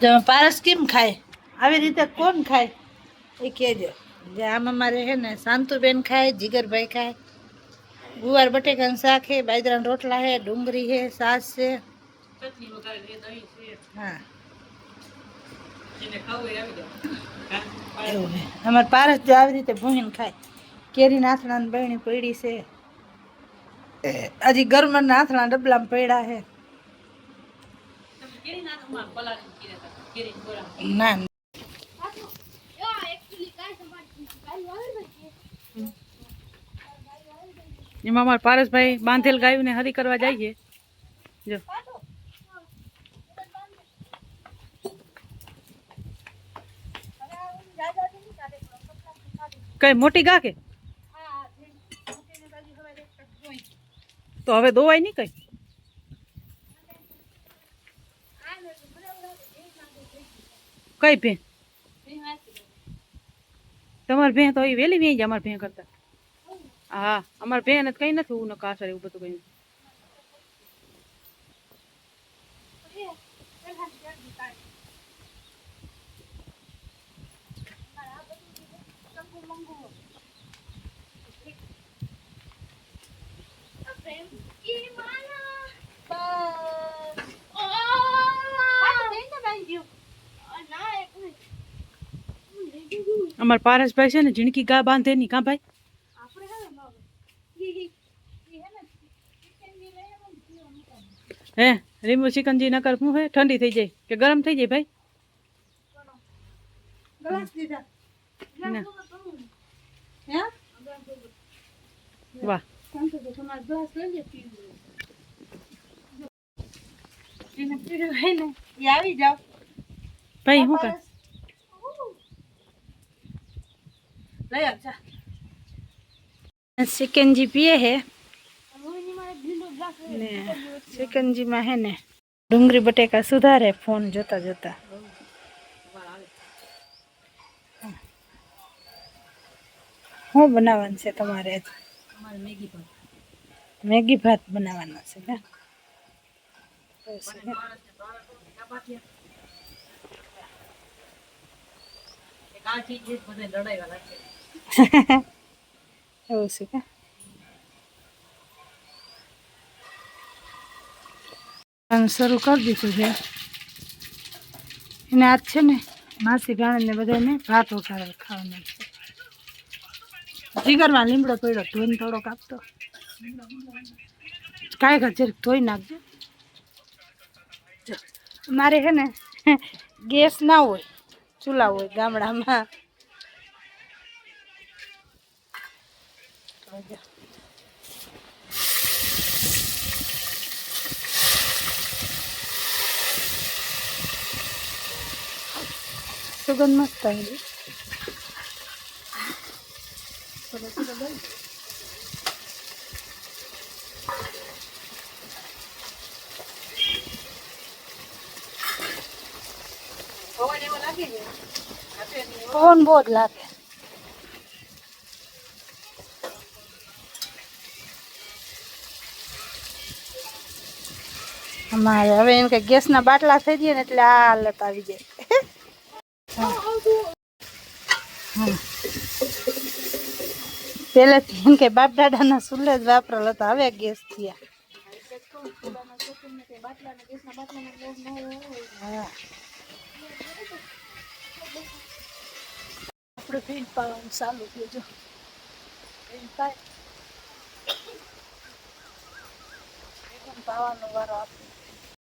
તમે પારસ કેમ ખાય આવી રીતે કોણ ખાય એ કહેજો. જે આમાં મારે હે ને શાંતુબેન ખાય, જીગરભાઈ ખાય, ગુવાર બટેકાનું શાક હે, બાજરાના રોટલા હે, ડુંગળી હે, સાસ છે. હા એવું હે અમારે પારસ જો આવી રીતે ભૂહીને ખાય. કેરી નાથણા બહેણી પડી છે હજી ગરમના નાથણા ડબલામાં પડ્યા હે. ના એમાં અમારા પારસભાઈ બાંધેલ ગાયું ને હરી કરવા જઈએ. જો કઈ મોટી ગા કે તો હવે દોવાય નહીં કઈ. કઈ ભેં તમારે ભેં તો એ વેલી વેઈ જાય અમારે ભેં કરતા. હા અમારે ભેં ને કઈ નથી એવું કાસર એવું બધું કઈ. અમાર પારસભાઈ છે ને ઝીણકી ગા બાંધે ની કા ભાઈ. હે લીંબુ ચિકનજી નકર શું હે ઠંડી થઈ જાય કે ગરમ થઈ જાય ભાઈ. વાહ આવી જાવ ભાઈ હું કર ચિકનજી પીએ હે ને ચિકનજીમાં હે ને ડુંગળી બટેકા સુધારે ફોન જોતા જોતા. શું બનાવવાનું છે તમારે? મેગી ભાત બનાવવાનો છે ને? એવું છે કે શરૂ કરી દીધું છે એને. આજ છે ને માસી ભાણેજને બધાને ભાત ઉઠાડે ખાવાના છે. જીગરમાં લીમડો પડ્યો ધોઈને થોડોક આપતો કાંઈ જરીક ધોઈ નાખજો. મારે છે ને ગેસ ના હોય, ચૂલા હોય ગામડામાં. સુગંધ મસ્ત આવી. પવન બહુ જ લાગે. અમારે હવે એમ કે ગેસના બાટલા થઈ જાય ને એટલે આ હાલત આવી જાય. પેલેથી એમ કે બાપ દાદાના ચૂલે જ વાપરેલો હતો, હવે ગેસ થયા. આપણે ભીન પાવાનું ચાલુ થયું જો. પાવાનો વારો આપણે